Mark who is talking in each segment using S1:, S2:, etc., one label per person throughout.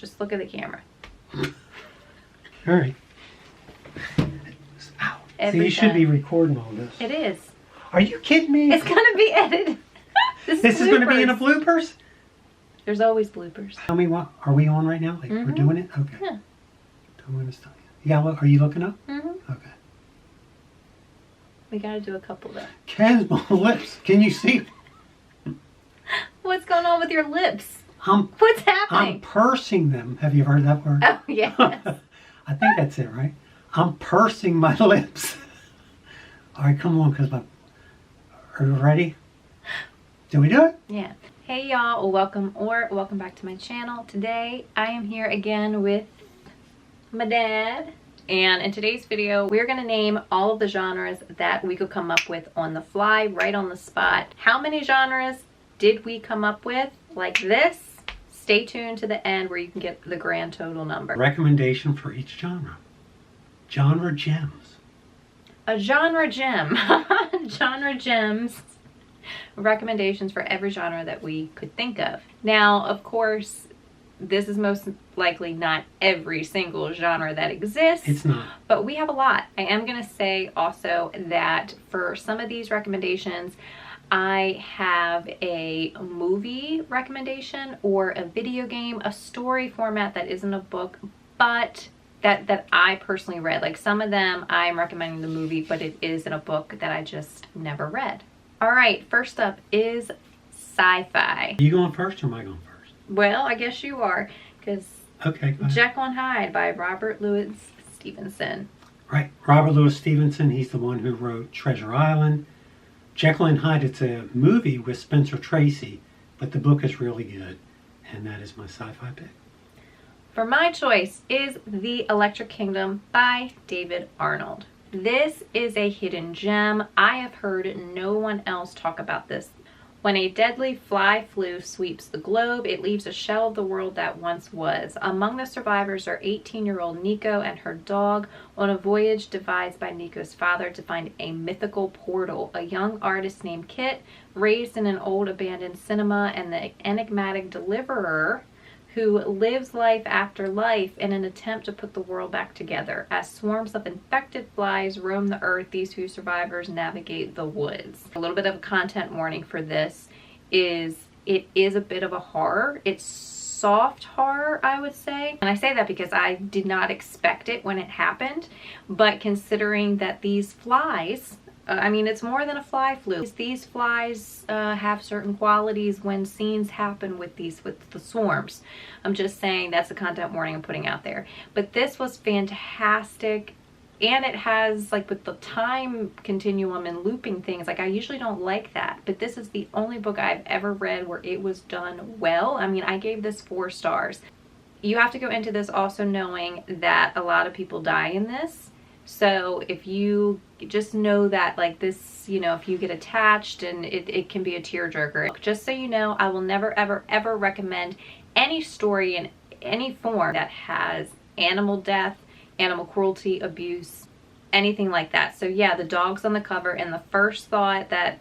S1: Just look at the camera.
S2: All right. Ow. So you should be recording all this.
S1: It is.
S2: Are you kidding me?
S1: It's gonna be edited.
S2: This is going to be in a bloopers?
S1: There's always bloopers.
S2: Tell me what, are we on right now? Like we're doing it? Okay.
S1: Yeah.
S2: Don't want to stop you. Yeah, look, are you looking up? Okay.
S1: We gotta do a couple though.
S2: Ken's my lips. Can you see?
S1: What's going on with your lips?
S2: What's
S1: happening?
S2: I'm pursing them. Have you heard that word?
S1: Oh, yes.
S2: I think that's it, right? I'm pursing my lips. All right, come on, because my... Are you ready? Did we do it?
S1: Yeah. Hey, y'all. Welcome back to my channel. Today, I am here again with my dad. And in today's video, we're going to name all of the genres that we could come up with on the fly, right on the spot. How many genres did we come up with like this? Stay tuned to the end where you can get the grand total number.
S2: Recommendation for each genre. Genre gems.
S1: A genre gem. Genre gems. Recommendations for every genre that we could think of. Now, of course, this is most likely not every single genre that exists.
S2: It's not.
S1: But we have a lot. I am going to say also that for some of these recommendations, I have a movie recommendation or a video game, a story format that isn't a book, but that I personally read. Like some of them I'm recommending the movie, but it is in a book that I just never read. All right, first up is sci-fi.
S2: Are you going first or am I going first?
S1: Well, I guess you are, because
S2: okay, go ahead.
S1: Jekyll and Hyde by Robert Louis Stevenson.
S2: Right, Robert Louis Stevenson, he's the one who wrote Treasure Island. Jekyll and Hyde, it's a movie with Spencer Tracy, but the book is really good, and that is my sci-fi pick.
S1: For my choice is The Electric Kingdom by David Arnold. This is a hidden gem. I have heard no one else talk about this. When a deadly fly flu sweeps the globe, it leaves a shell of the world that once was. Among the survivors are 18-year-old Nico and her dog on a voyage devised by Nico's father to find a mythical portal. A young artist named Kit, raised in an old abandoned cinema, and the enigmatic deliverer who lives life after life in an attempt to put the world back together. As swarms of infected flies roam the earth, these few survivors navigate the woods. A little bit of a content warning for this is it is a bit of a horror. It's soft horror, I would say. And I say that because I did not expect it when it happened, but considering that these flies, I mean, it's more than a fly flu. These flies have certain qualities when scenes happen with the swarms. I'm just saying that's the content warning I'm putting out there. But this was fantastic. And it has, like, with the time continuum and looping things, like, I usually don't like that. But this is the only book I've ever read where it was done well. I mean, I gave this 4 stars. You have to go into this also knowing that a lot of people die in this. So if you just know that, like, this, you know, if you get attached, and it can be a tearjerker. Just so you know, I will never, ever, ever recommend any story in any form that has animal death, animal cruelty, abuse, anything like that. So yeah, the dog's on the cover, and the first thought that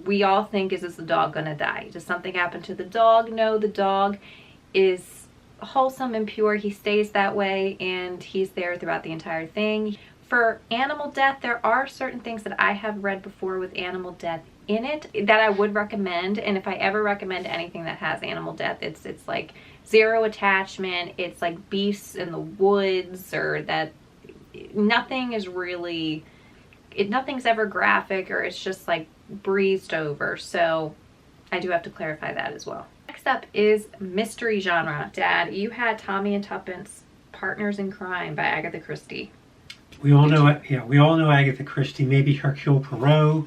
S1: we all think is the dog gonna die? Does something happen to the dog? No, the dog is wholesome and pure. He stays that way, and he's there throughout the entire thing. For animal death, there are certain things that I have read before with animal death in it that I would recommend. And if I ever recommend anything that has animal death, it's like zero attachment. It's like beasts in the woods, or that nothing is really, nothing's ever graphic, or it's just like breezed over. So I do have to clarify that as well. Next up is mystery genre. Dad, you had Tommy and Tuppence, Partners in Crime by Agatha Christie.
S2: We all know it. Yeah, we all know Agatha Christie. Maybe Hercule Poirot,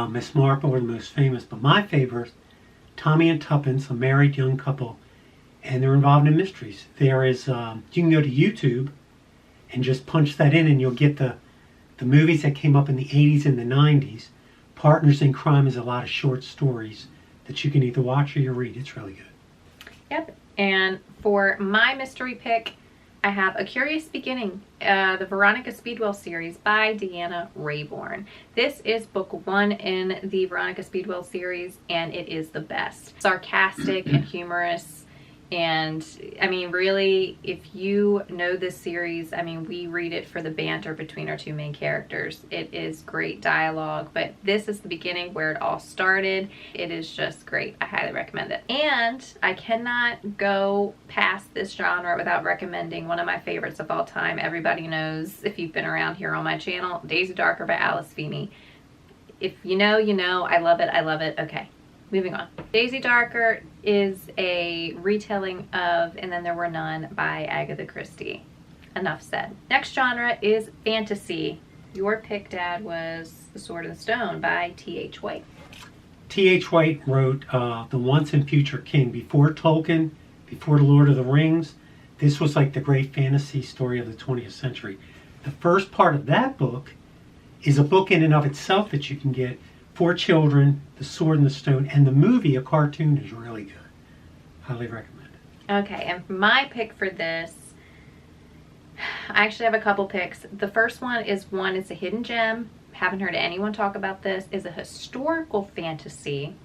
S2: Miss Marple are the most famous. But my favorite, Tommy and Tuppence, a married young couple, and they're involved in mysteries. There is, you can go to YouTube and just punch that in, and you'll get the movies that came up in the 80s and the 90s. Partners in Crime is a lot of short stories that you can either watch or you read. It's really good.
S1: Yep. And for my mystery pick, I have A Curious Beginning, the Veronica Speedwell series by Deanna Raybourn. This is book 1 in the Veronica Speedwell series, and it is the best. Sarcastic and humorous. And I mean, really, if you know this series, I mean, we read it for the banter between our two main characters. It is great dialogue, but this is the beginning where it all started. It is just great. I highly recommend it. And I cannot go past this genre without recommending one of my favorites of all time. Everybody knows, if you've been around here on my channel, Daisy Darker by Alice Feeney. If you know, you know. I love it. I love it. Okay. Moving on. Daisy Darker is a retelling of And Then There Were None by Agatha Christie. Enough said. Next genre is fantasy. Your pick, Dad, was The Sword and the Stone by T.H. White.
S2: T.H. White wrote The Once and Future King before Tolkien, before The Lord of the Rings. This was like the great fantasy story of the 20th century. The first part of that book is a book in and of itself that you can get for children, The Sword and the Stone, and the movie, a cartoon, is really good. Highly recommend it.
S1: Okay, and my pick for this, I actually have a couple picks. The first one is it's a hidden gem. Haven't heard anyone talk about this. Is a historical fantasy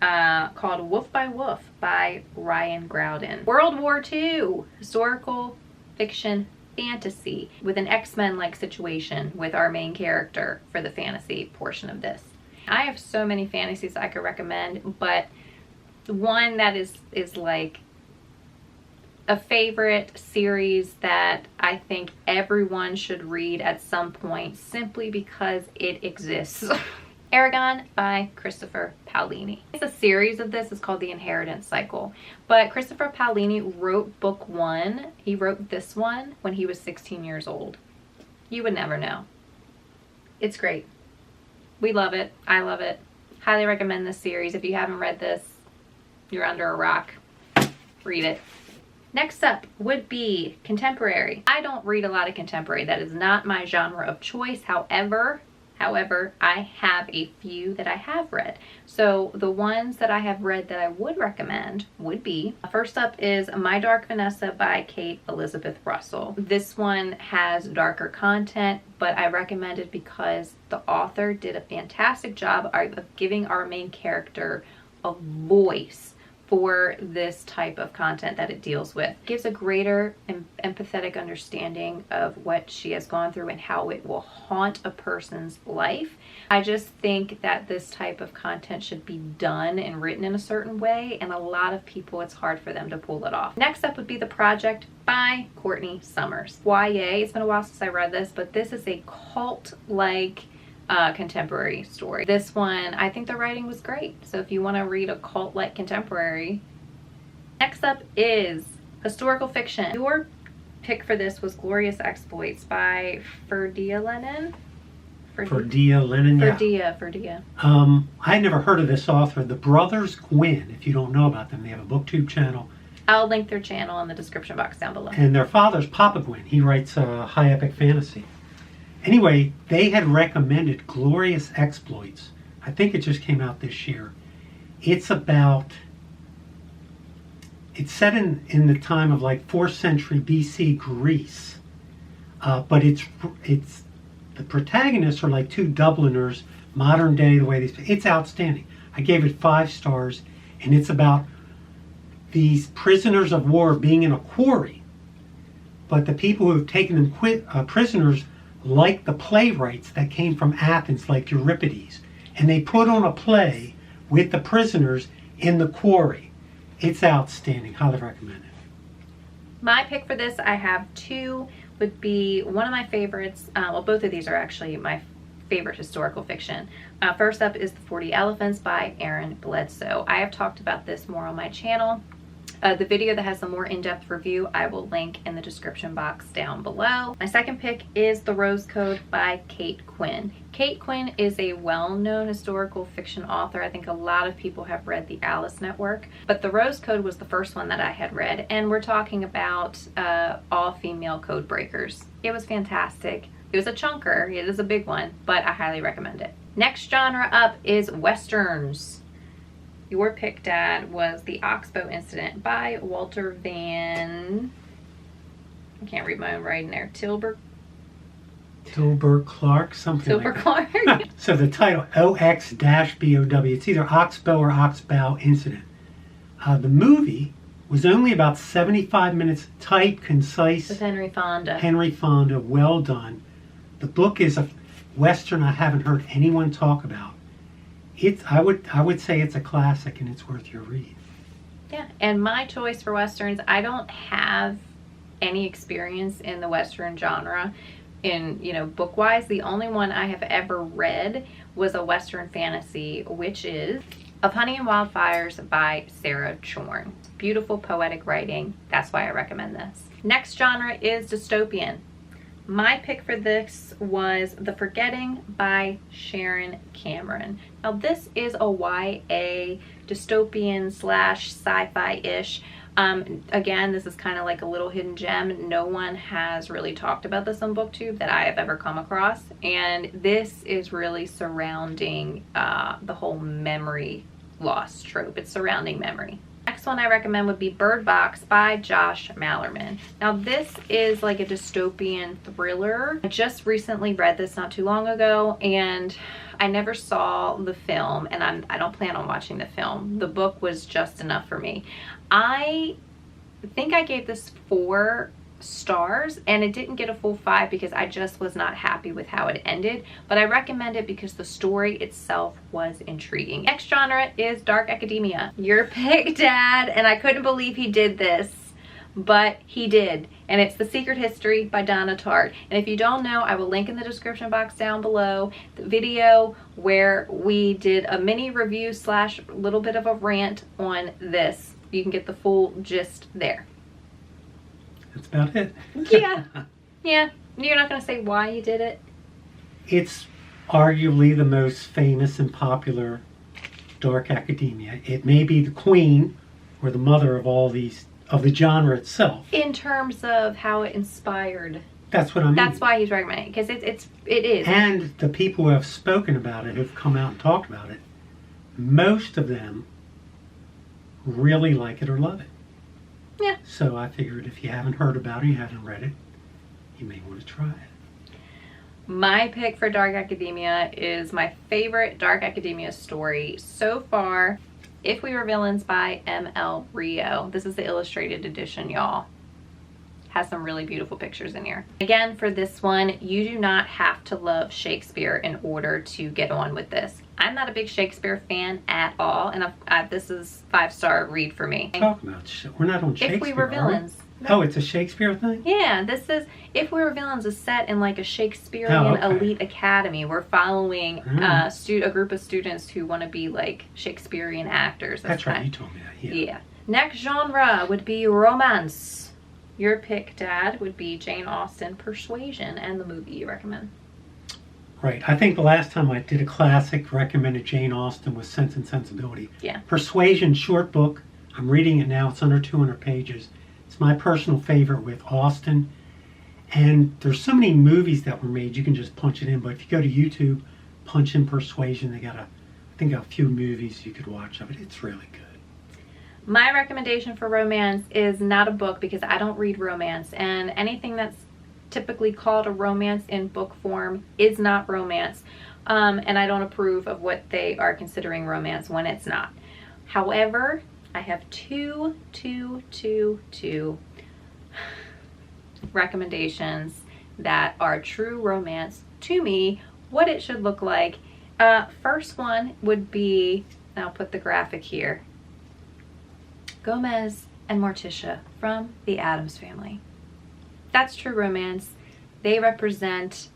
S1: called Wolf by Wolf by Ryan Groudon. World War II historical fiction fantasy with an X-Men like situation with our main character for the fantasy portion of this. I have so many fantasies I could recommend, but one that is like a favorite series that I think everyone should read at some point simply because it exists. Aragon by Christopher Paolini. It's a series of this. It's called The Inheritance Cycle. But Christopher Paolini wrote book 1. He wrote this one when he was 16 years old. You would never know. It's great. We love it. I love it. Highly recommend this series. If you haven't read this, you're under a rock. Read it. Next up would be contemporary. I don't read a lot of contemporary. That is not my genre of choice. However, I have a few that I have read. So the ones that I have read that I would recommend would be, first up is My Dark Vanessa by Kate Elizabeth Russell. This one has darker content, but I recommend it because the author did a fantastic job of giving our main character a voice for this type of content that it deals with. It gives a greater empathetic understanding of what she has gone through and how it will haunt a person's life. I just think that this type of content should be done and written in a certain way, and a lot of people, it's hard for them to pull it off. Next up would be The Project by Courtney Summers. YA, it's been a while since I read this, but this is a cult-like contemporary story. This one, I think the writing was great. So if you want to read a cult-like contemporary. Next up is historical fiction. Your pick for this was Glorious Exploits by Ferdia Lennon.
S2: Ferdia Lennon, yeah.
S1: Ferdia.
S2: I had never heard of this author. The Brothers Gwynn, if you don't know about them, they have a booktube channel.
S1: I'll link their channel in the description box down below.
S2: And their father's Papa Gwynn. He writes high epic fantasy. Anyway, they had recommended Glorious Exploits. I think it just came out this year. It's set in the time of like 4th century BC Greece. But the protagonists are like two Dubliners, modern day, the way it's outstanding. I gave it 5 stars, and it's about these prisoners of war being in a quarry. But the people who have taken them prisoners, like the playwrights that came from Athens, like Euripides, and they put on a play with the prisoners in the quarry. It's outstanding. Highly recommend it.
S1: My pick for this, I have 2, would be one of my favorites. Well, both of these are actually my favorite historical fiction. First up is The 40 Elephants by Aaron Bledsoe. I have talked about this more on my channel. The video that has a more in-depth review I will link in the description box down below. My second pick is The Rose Code by Kate Quinn. Kate Quinn is a well-known historical fiction author. I think a lot of people have read The Alice Network, but The Rose Code was the first one that I had read, and we're talking about all-female code breakers. It was fantastic. It was a chunker. It is a big one, but I highly recommend it. Next genre up is Westerns. Your pick, Dad, was The Oxbow Incident by Walter Van... I can't read my own writing there. Tilburg
S2: Clark, something
S1: Tilburg
S2: like that.
S1: Clark.
S2: So the title, OX-BOW, it's either Oxbow or Oxbow Incident. The movie Was only about 75 minutes, tight, concise.
S1: With Henry Fonda.
S2: Henry Fonda, well done. The book is a Western I haven't heard anyone talk about. I would say it's a classic and it's worth your read.
S1: Yeah, and my choice for Westerns, I don't have any experience in the Western genre in, book-wise. The only one I have ever read was a Western fantasy, which is Of Honey and Wildfires by Sarah Chorn. Beautiful poetic writing. That's why I recommend this. Next genre is dystopian. My pick for this was The Forgetting by Sharon Cameron. Now this is a YA dystopian slash sci-fi-ish. Again, this is kind of like a little hidden gem. No one has really talked about this on BookTube that I have ever come across. And this is really surrounding the whole memory loss trope. It's surrounding memory. Next one I recommend would be Bird Box by Josh Malerman. Now this is like a dystopian thriller. I just recently read this not too long ago and I never saw the film, and I don't plan on watching the film. The book was just enough for me. I think I gave this 4 stars and it didn't get a full 5 because I just was not happy with how it ended, but I recommend it because the story itself was intriguing. Next genre is dark academia. Your pick, Dad, and I couldn't believe he did this, but he did, and it's The Secret History by Donna Tartt. And if you don't know, I will link in the description box down below the video where we did a mini review slash little bit of a rant on this. You can get the full gist there.
S2: That's about it.
S1: Yeah. Yeah. You're not going to say why you did it?
S2: It's arguably the most famous and popular dark academia. It may be the queen or the mother of all these, of the genre itself.
S1: In terms of how it inspired.
S2: That's what I mean.
S1: That's why he's recommending it, because it is.
S2: And the people who have spoken about it, who've come out and talked about it, most of them really like it or love it.
S1: Yeah.
S2: So I figured if you haven't heard about it, you haven't read it, you may want to try it.
S1: My pick for dark academia is my favorite dark academia story so far, If We Were Villains by M.L. Rio. This is the illustrated edition, y'all. Has some really beautiful pictures in here. Again, for this one, you do not have to love Shakespeare in order to get on with this. I'm not a big Shakespeare fan at all, and this is 5-star read for me.
S2: Talk about we're not on Shakespeare.
S1: If We Were Villains.
S2: Oh, it's a Shakespeare thing?
S1: Yeah, this is If We Were Villains is set in like a Shakespearean elite academy. We're following a group of students who want to be like Shakespearean actors.
S2: That's right, you told me that.
S1: Yeah. Next genre would be romance. Your pick, Dad, would be Jane Austen, Persuasion, and the movie you recommend.
S2: Right. I think the last time I did a classic, recommended Jane Austen, was Sense and Sensibility.
S1: Yeah.
S2: Persuasion, short book. I'm reading it now. It's under 200 pages. It's my personal favorite with Austen. And there's so many movies that were made, you can just punch it in. But if you go to YouTube, punch in Persuasion, they got a few movies you could watch of it. It's really good.
S1: My recommendation for romance is not a book because I don't read romance, and anything that's typically called a romance in book form is not romance, and I don't approve of what they are considering romance when it's not. However, I have two recommendations that are true romance to me, what it should look like. First one would be, I'll put the graphic here, Gomez and Morticia from the Addams Family. That's true romance. They represent,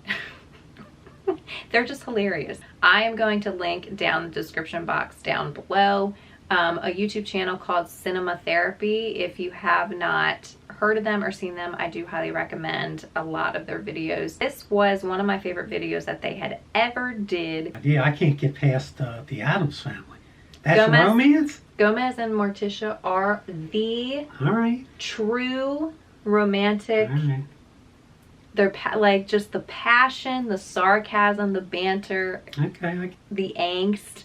S1: they're just hilarious. I am going to link down the description box down below a YouTube channel called Cinema Therapy. If you have not heard of them or seen them, I do highly recommend a lot of their videos. This was one of my favorite videos that they had ever did.
S2: Yeah, I can't get past the Addams Family. That's romance?
S1: Gomez and Morticia are the true romantic. They're like just the passion, the sarcasm, the banter, the angst.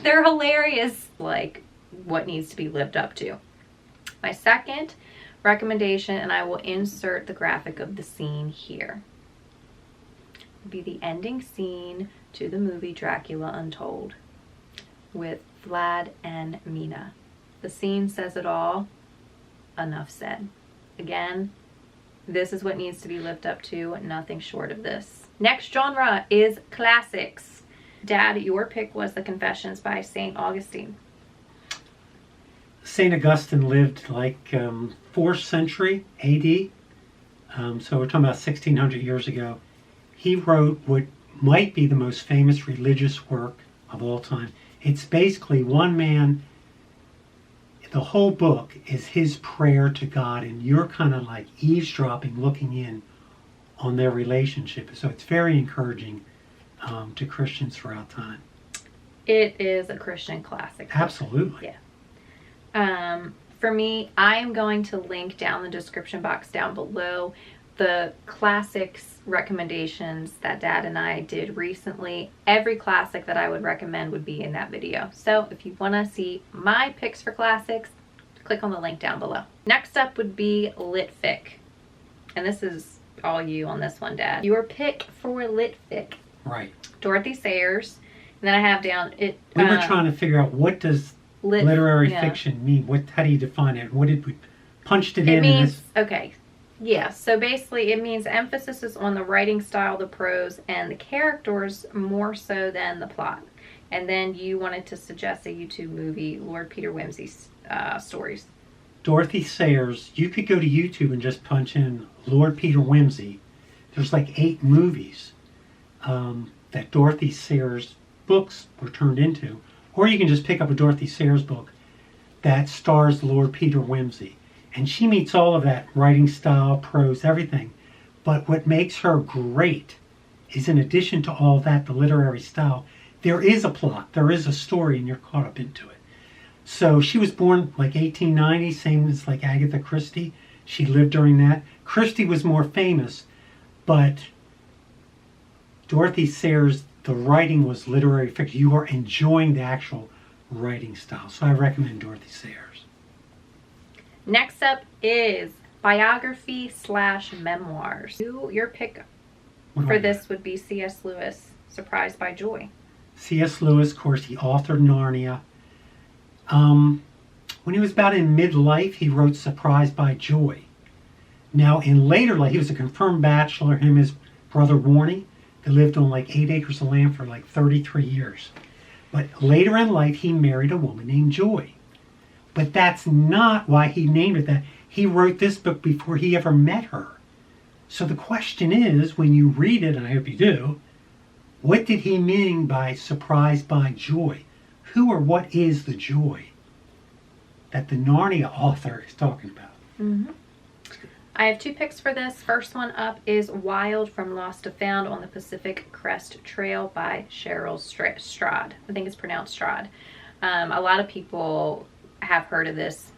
S1: They're hilarious. Like what needs to be lived up to. My second recommendation, and I will insert the graphic of the scene here, would be the ending scene to the movie Dracula Untold with Vlad and Mina. The scene says it all. enough said. Again, this is what needs to be lived up to, nothing short of this. Next genre is classics. Dad, your pick was The Confessions by St. Augustine.
S2: St. Augustine lived like 4th century AD. So we're talking about 1600 years ago. He wrote what might be the most famous religious work of all time. It's basically one man. The whole book is his prayer to God, and you're kind of like eavesdropping, looking in on their relationship. So it's very encouraging to Christians throughout time.
S1: It is a Christian classic.
S2: Absolutely.
S1: Yeah. For me, I am going to link down the description box down below the classics recommendations that Dad and I did recently. Every classic that I would recommend would be in that video. So if you want to see my picks for classics, click on the link down below. Next up would be Litfic. And this is all you on this one, Dad. Your pick for Litfic.
S2: Right.
S1: Dorothy Sayers. And then I have down it.
S2: We were trying to figure out, what does literary fiction mean? How do you define it? What did we punched it in?
S1: It means, okay. Yeah, so basically it means emphasis is on the writing style, the prose, and the characters more so than the plot. And then you wanted to suggest a YouTube movie, Lord Peter Wimsey's stories.
S2: Dorothy Sayers, you could go to YouTube and just punch in Lord Peter Wimsey. There's like 8 movies that Dorothy Sayers books were turned into. Or you can just pick up a Dorothy Sayers book that stars Lord Peter Wimsey. And she meets all of that, writing style, prose, everything. But what makes her great is, in addition to all that, the literary style, there is a plot, there is a story, and you're caught up into it. So she was born like 1890, same as like Agatha Christie. She lived during that. Christie was more famous, but Dorothy Sayers, the writing was literary fiction. You are enjoying the actual writing style. So I recommend Dorothy Sayers.
S1: Next up is biography / memoirs. Your pick for this would be C.S. Lewis, Surprised by Joy.
S2: C.S. Lewis, of course, he authored Narnia. When he was about in midlife, he wrote Surprised by Joy. Now, in later life, he was a confirmed bachelor, him and his brother Warnie. They lived on like 8 acres of land for like 33 years. But later in life, he married a woman named Joy. But that's not why he named it that. He wrote this book before he ever met her. So the question is, when you read it, and I hope you do, what did he mean by surprised by joy? Who or what is the joy that the Narnia author is talking about?
S1: Mm-hmm. I have 2 picks for this. First one up is Wild from Lost to Found on the Pacific Crest Trail by Cheryl Strad. I think it's pronounced Strad. A lot of people have heard of this.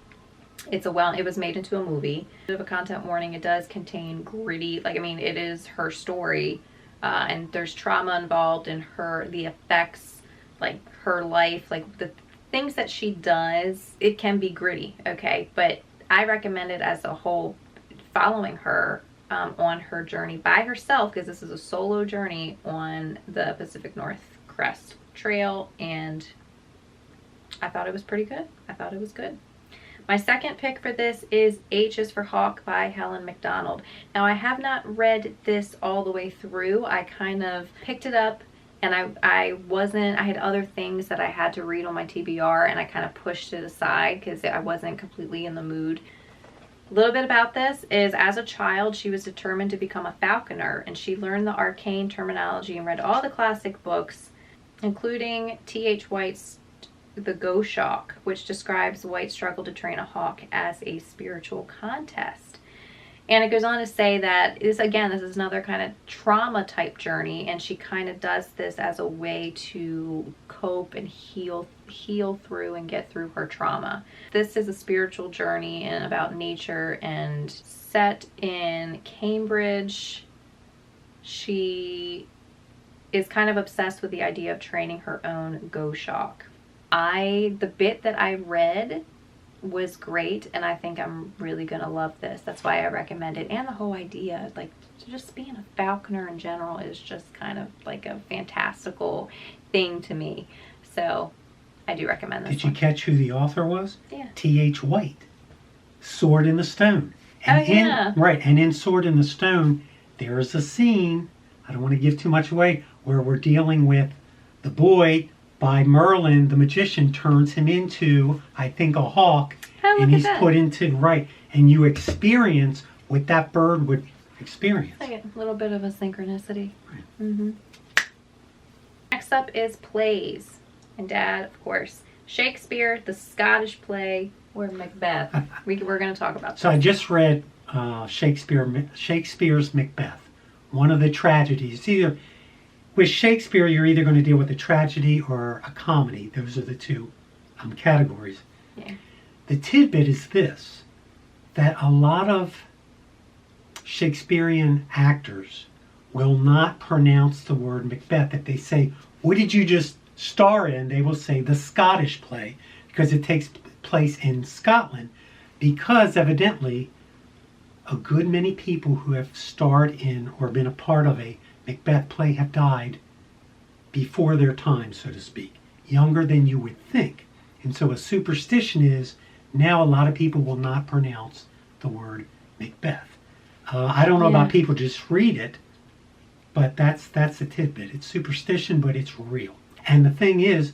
S1: It was made into a movie. Bit of a content warning, it does contain gritty, it is her story, and there's trauma involved in the effects, like her life, like the things that she does. It can be gritty, okay? But I recommend it as a whole, following her on her journey by herself, because this is a solo journey on the Pacific Northwest Trail, and I thought it was pretty good. I thought it was good. My second pick for this is H is for Hawk by Helen MacDonald. Now, I have not read this all the way through. I kind of picked it up, and I had other things that I had to read on my TBR, and I kind of pushed it aside because I wasn't completely in the mood. A little bit about this is, as a child, she was determined to become a falconer, and she learned the arcane terminology and read all the classic books, including T.H. White's The Goshawk, which describes White's struggle to train a hawk as a spiritual contest. And it goes on to say that this is another kind of trauma type journey, and she kind of does this as a way to cope and heal through and get through her trauma. This is a spiritual journey and about nature, and set in Cambridge. She is kind of obsessed with the idea of training her own goshawk. The bit that I read was great, and I think I'm really gonna love this. That's why I recommend it. And the whole idea, like, just being a falconer in general is just kind of like a fantastical thing to me. So I do recommend this.
S2: Did you catch who the author was?
S1: Yeah.
S2: T.H. White. Sword in the Stone. And and in Sword in the Stone, there is a scene, I don't want to give too much away, where we're dealing with the boy by Merlin, the magician, turns him into, I think, a hawk.
S1: Oh,
S2: and he's put into, and you experience what that bird would experience.
S1: Like a little bit of a synchronicity.
S2: Right.
S1: Mm-hmm. Next up is plays. And Dad, of course, Shakespeare, the Scottish play, or Macbeth. We're going to talk about that.
S2: So I just read Shakespeare's Macbeth, one of the tragedies. Either with Shakespeare, you're either going to deal with a tragedy or a comedy. Those are the two categories.
S1: Yeah.
S2: The tidbit is this, that a lot of Shakespearean actors will not pronounce the word Macbeth. If they say, what did you just star in? They will say the Scottish play, because it takes place in Scotland, because evidently a good many people who have starred in or been a part of a Macbeth play have died before their time, so to speak, younger than you would think. And so a superstition is now a lot of people will not pronounce the word Macbeth. I don't know about people just read it, but that's a tidbit. It's superstition, but it's real. And the thing is,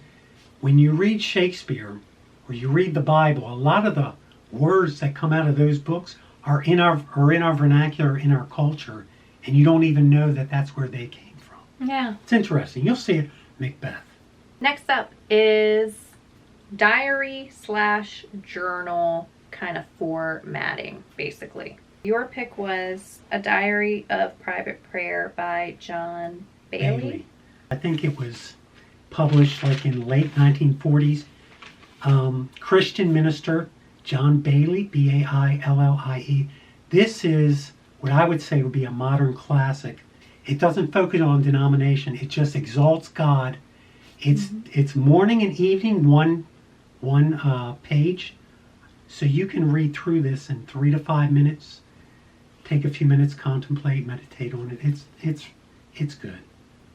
S2: when you read Shakespeare or you read the Bible, a lot of the words that come out of those books are in our vernacular, in our culture, and you don't even know that that's where they came from.
S1: Yeah.
S2: It's interesting. You'll see it, Macbeth.
S1: Next up is diary/journal kind of formatting, basically. Your pick was A Diary of Private Prayer by John Bailey.
S2: I think it was published like in late 1940s. Christian minister John Bailey, Baillie. This is what I would say would be a modern classic. It doesn't focus on denomination. It just exalts God. It's morning and evening, one page. So you can read through this in 3 to 5 minutes. Take a few minutes, contemplate, meditate on it. It's good.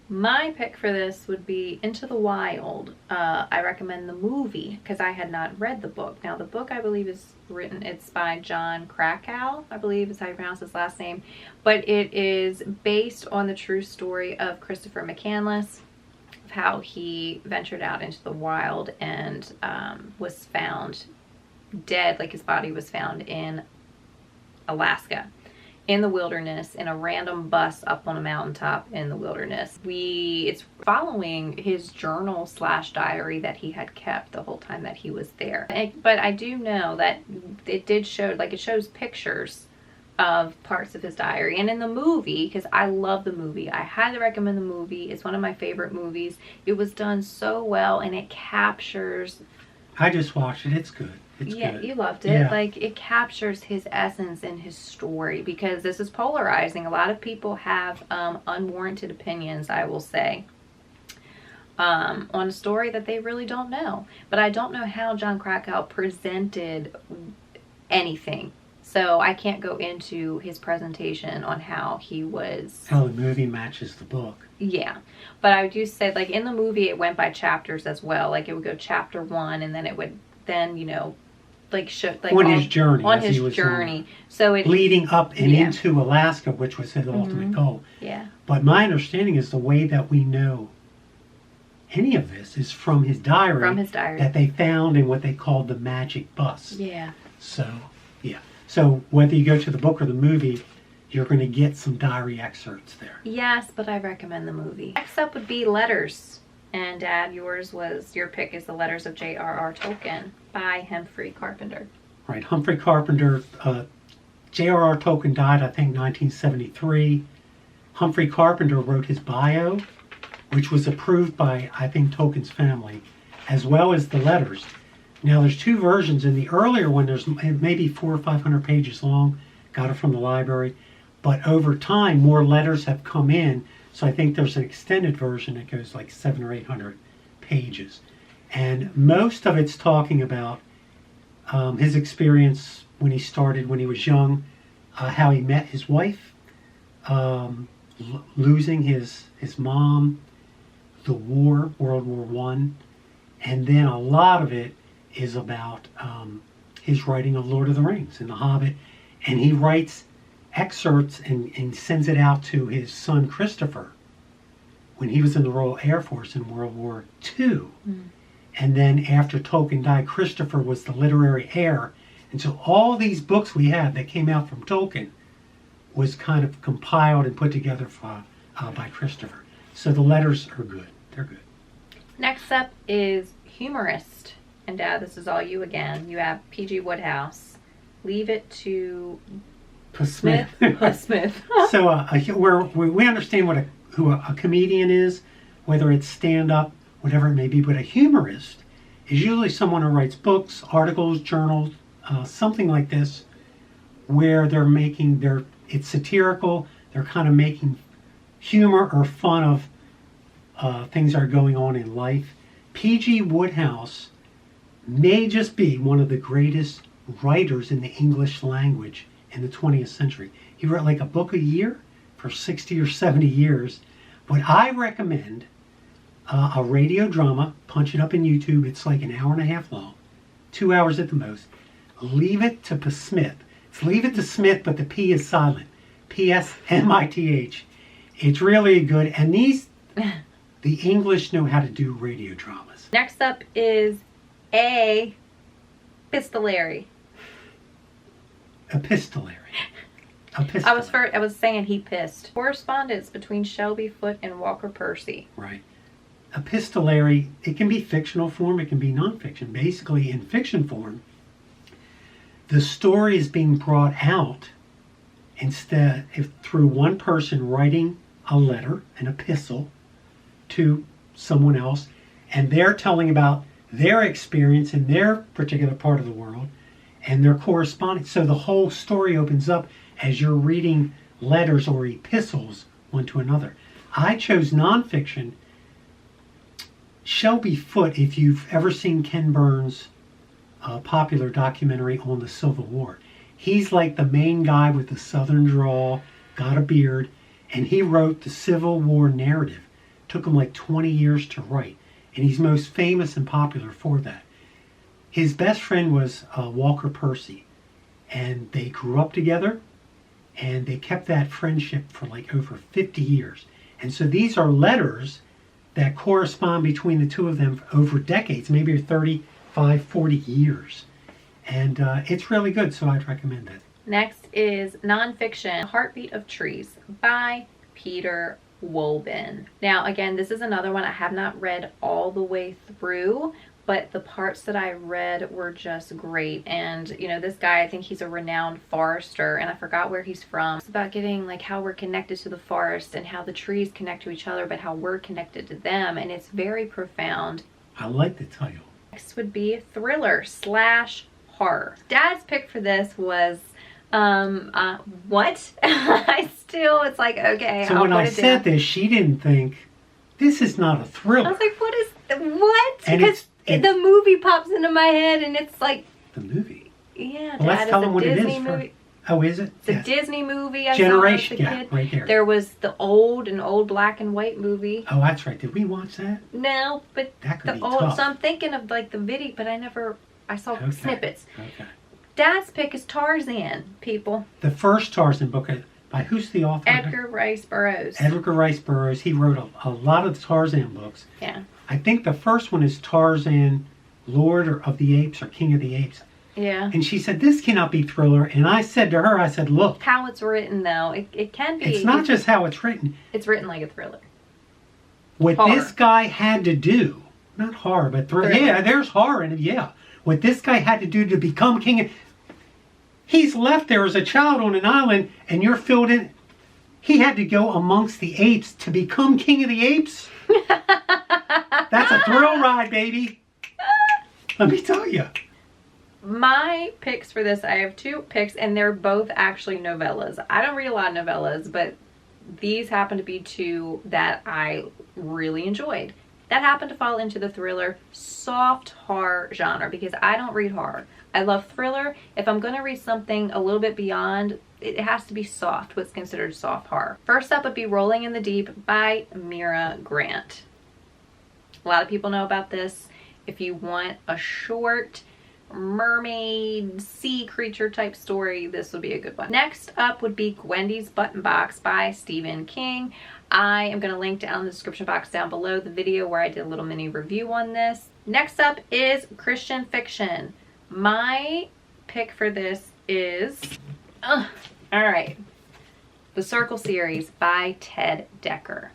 S1: My pick for this would be Into the Wild. I recommend the movie because I had not read the book. Now the book I believe is it's by John Krakow, I believe is how you pronounce his last name. But it is based on the true story of Christopher McCandless, of how he ventured out into the wild and was found dead, like his body was found in Alaska, in the wilderness, in a random bus up on a mountaintop in the wilderness. It's following his journal/diary that he had kept the whole time that he was there. But I do know that it did show, like it shows pictures of parts of his diary. And in the movie, because I love the movie, I highly recommend the movie. It's one of my favorite movies. It was done so well, and it captures...
S2: I just watched it. It's good. It's
S1: good. You loved it.
S2: Yeah.
S1: Like, it captures his essence and his story, because this is polarizing. A lot of people have unwarranted opinions, I will say, on a story that they really don't know. But I don't know how John Krakow presented anything. So I can't go into his presentation on how he was...
S2: How the movie matches the book.
S1: Yeah. But I do say, like, in the movie, it went by chapters as well. Like, it would go chapter 1, and then it would then, you know, like, show... Like,
S2: on his journey.
S1: On his journey. So it...
S2: Leading up and into Alaska, which was his ultimate goal.
S1: Yeah.
S2: But my understanding is the way that we know any of this is from his diary.
S1: From his diary.
S2: That they found in what they called the magic bus.
S1: Yeah.
S2: So, yeah. So whether you go to the book or the movie, you're going to get some diary excerpts there.
S1: Yes, but I recommend the movie. Next up would be Letters. And Dad, your pick is The Letters of J.R.R. Tolkien by Humphrey Carpenter.
S2: Right. Humphrey Carpenter, J.R.R. Tolkien died, I think, 1973. Humphrey Carpenter wrote his bio, which was approved by, I think, Tolkien's family, as well as the letters. Now, there's two versions. In the earlier one, there's maybe 400 or 500 pages long. Got it from the library. But over time, more letters have come in. So I think there's an extended version that goes like 700 or 800 pages. And most of it's talking about his experience when he started, when he was young, how he met his wife, losing his mom, the war, World War I. And then a lot of it is about his writing of Lord of the Rings and The Hobbit, and he writes excerpts and sends it out to his son Christopher when he was in the Royal Air Force in World War II. And then after Tolkien died, Christopher was the literary heir. And so all these books we have that came out from Tolkien was kind of compiled and put together by Christopher. So the letters are good. They're good.
S1: Next up is humorist. And Dad, this is all you again. You have P.G. Wodehouse. Leave it to
S2: Smith.
S1: Smith.
S2: So we understand who a comedian is, whether it's stand-up, whatever it may be, but a humorist is usually someone who writes books, articles, journals, something like this, where it's satirical, they're kind of making humor or fun of things that are going on in life. P.G. Wodehouse may just be one of the greatest writers in the English language in the 20th century. He wrote like a book a year for 60 or 70 years. But I recommend a radio drama. Punch it up in YouTube. It's like an hour and a half long, 2 hours at the most. Leave It to Smith. It's Leave It to Smith, but the P is silent. P-S-M-I-T-H. It's really good. And the English know how to do radio dramas.
S1: Next up is a epistolary.
S2: Epistolary.
S1: I was saying he pissed. Correspondence between Shelby Foote and Walker Percy.
S2: Right. Epistolary, it can be fictional form, it can be nonfiction. Basically, in fiction form, the story is being brought out through one person writing a letter, an epistle, to someone else, and they're telling about their experience in their particular part of the world, and they're corresponding. So the whole story opens up as you're reading letters or epistles one to another. I chose nonfiction. Shelby Foote, if you've ever seen Ken Burns' popular documentary on the Civil War, he's like the main guy with the southern drawl, got a beard, and he wrote the Civil War narrative. Took him like 20 years to write, and he's most famous and popular for that. His best friend was Walker Percy, and they grew up together, and they kept that friendship for like over 50 years. And so these are letters that correspond between the two of them over decades, maybe 35, 40 years. And it's really good, so I'd recommend it.
S1: Next is nonfiction, Heartbeat of Trees by Peter Wollbin. Now, again, this is another one I have not read all the way through, but the parts that I read were just great. And, you know, this guy, I think he's a renowned forester, and I forgot where he's from. It's about getting, like, how we're connected to the forest and how the trees connect to each other, but how we're connected to them, and it's very profound.
S2: I like the title.
S1: Next would be thriller / horror. Dad's pick for this was what? It's like, okay.
S2: So when I said this, she didn't think, this is not a thriller.
S1: I was like, what?
S2: And
S1: because the movie pops into my head, and it's like...
S2: The movie?
S1: Yeah,
S2: well, let's tell them what
S1: Disney
S2: it is
S1: movie.
S2: Oh, is it?
S1: It's a Disney movie I
S2: Generation,
S1: saw as a kid.
S2: right there.
S1: There was an old black and white movie.
S2: Oh, that's right. Did we watch that?
S1: No, but
S2: that could be tough.
S1: So I'm thinking of like the video, but I saw snippets.
S2: Okay.
S1: Dad's pick is Tarzan, people.
S2: The first Tarzan book, by who's the author?
S1: Edgar Rice Burroughs.
S2: Edgar Rice Burroughs. He wrote a lot of the Tarzan books.
S1: Yeah.
S2: I think the first one is Tarzan, Lord of the Apes or King of the Apes.
S1: Yeah.
S2: And she said, this cannot be thriller. And I said to her, I said, look.
S1: How it's written, though. It can be.
S2: It's not just how it's written.
S1: It's written like a thriller.
S2: What
S1: horror.
S2: This guy had to do, not horror, but thriller. Yeah, there's horror in it, yeah. What this guy had to do to become king. He's left there as a child on an island, and you're filled in. He had to go amongst the apes to become king of the apes. That's a thrill ride, baby. Let me tell you.
S1: My picks for this, I have two picks, and they're both actually novellas. I don't read a lot of novellas, but these happen to be two that I really enjoyed. That happened to fall into the thriller, soft horror genre, because I don't read horror. I love thriller. If I'm going to read something a little bit beyond, it has to be soft, what's considered soft horror. First up would be Rolling in the Deep by Mira Grant. A lot of people know about this. If you want a short mermaid, sea creature type story, this would be a good one. Next up would be Gwendy's Button Box by Stephen King. I am going to link down in the description box down below the video where I did a little mini review on this. Next up is Christian fiction. My pick for this is, all right, The Circle series by Ted Dekker.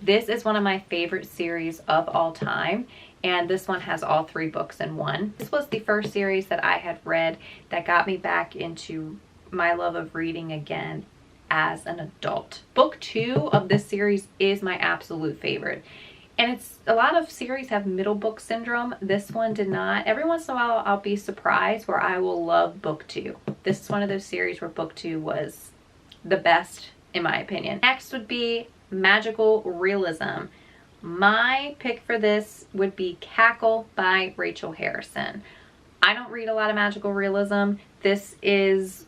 S1: This is one of my favorite series of all time, and this one has all 3 books in one. This was the first series that I had read that got me back into my love of reading again as an adult. Book 2 of this series is my absolute favorite. And it's, a lot of series have middle book syndrome. This one did not. Every once in a while I'll be surprised where I will love book 2. This is one of those series where book 2 was the best in my opinion. Next would be magical realism. My pick for this would be Cackle by Rachel Harrison. I don't read a lot of magical realism. This is,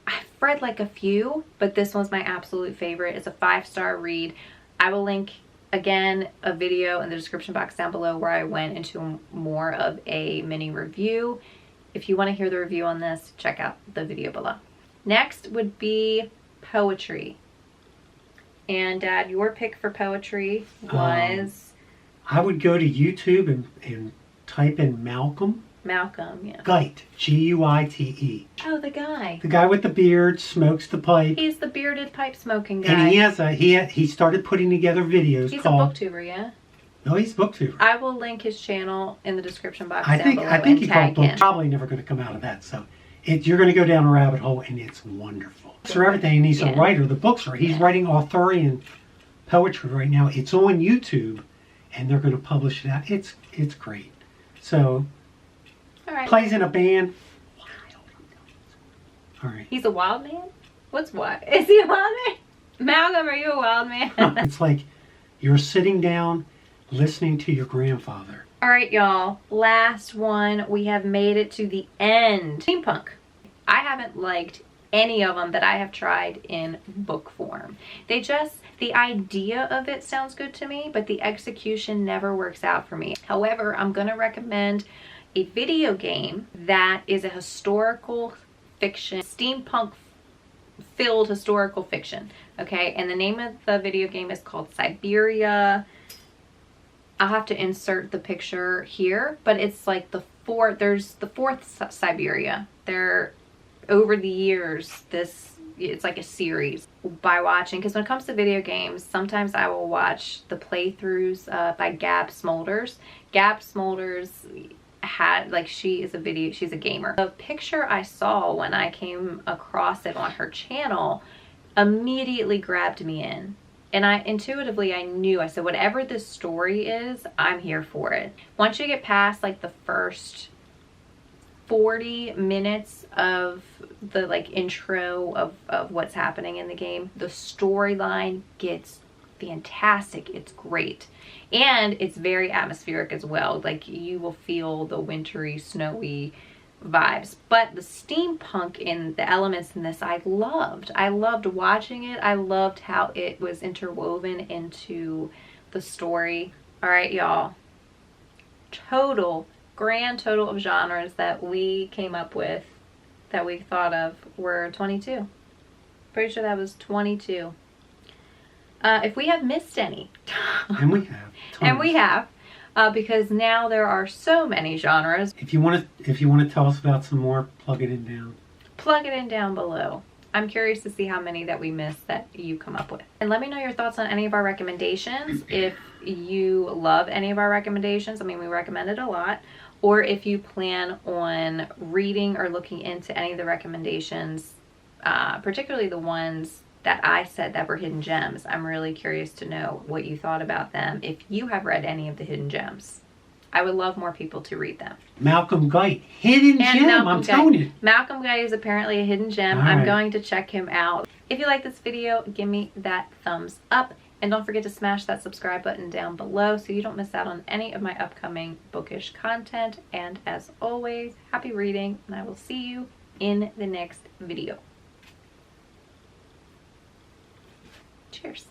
S1: I've read like a few, but this one's my absolute favorite. It's a 5-star read. I will link again a video in the description box down below where I went into more of a mini review. If you want to hear the review on this, check out the video below. Next would be poetry. And Dad, your pick for poetry was?
S2: I would go to YouTube and type in Malcolm.
S1: Malcolm, yeah.
S2: Guite, G-U-I-T-E.
S1: Oh, the guy.
S2: The guy with the beard, smokes the pipe.
S1: He's the bearded pipe smoking guy.
S2: And he started putting together videos.
S1: He's
S2: called,
S1: a booktuber, yeah?
S2: No, he's a booktuber.
S1: I will link his channel in the description box
S2: I
S1: down below
S2: think
S1: and
S2: he
S1: tag
S2: called
S1: him.
S2: probably never going to come out of that. So you're going to go down a rabbit hole, and it's wonderful. So everything, and he's a writer. The books are, he's writing Arthurian poetry right now. It's on YouTube, and they're going to publish it out. It's great. So,
S1: all right.
S2: Plays in a band. All right.
S1: He's a wild man? What's what? Is he a wild man? Malcolm, are you a wild man?
S2: It's like you're sitting down listening to your grandfather.
S1: All right, y'all. Last one. We have made it to the end. Steampunk. I haven't liked any of them that I have tried in book form. The idea of it sounds good to me, but the execution never works out for me. However, I'm going to recommend a video game that is a historical fiction, steampunk filled historical fiction. Okay, and the name of the video game is called Siberia. I'll have to insert the picture here, but it's like there's the 4th Siberia. They're, over the years, it's like a series by watching, because when it comes to video games, sometimes I will watch the playthroughs by Gab Smolders. Gab Smolders she's a gamer. The picture I saw when I came across it on her channel immediately grabbed me in. And I knew, I said, whatever this story is, I'm here for it. Once you get past like the first 40 minutes of the intro of what's happening in the game, the storyline gets fantastic. It's great. And it's very atmospheric as well. Like, you will feel the wintry, snowy vibes. But the steampunk in the elements in this, I loved. I loved watching it. I loved how it was interwoven into the story. All right, y'all. Grand total of genres that we came up with, that we thought of, were 22. Pretty sure that was 22. If we have missed any.
S2: And we have. Tons.
S1: And we have. Because now there are so many genres.
S2: If you want to tell us about some more, plug it in down.
S1: Plug it in down below. I'm curious to see how many that we missed that you come up with. And let me know your thoughts on any of our recommendations. If you love any of our recommendations, I mean, we recommended a lot. Or if you plan on reading or looking into any of the recommendations, particularly the ones that I said that were hidden gems. I'm really curious to know what you thought about them, if you have read any of the hidden gems. I would love more people to read them.
S2: Malcolm Guite, hidden gem, I'm telling you.
S1: Malcolm Guite is apparently a hidden gem. I'm going to check him out. If you like this video, give me that thumbs up. And don't forget to smash that subscribe button down below so you don't miss out on any of my upcoming bookish content. And as always, happy reading, and I will see you in the next video. Cheers.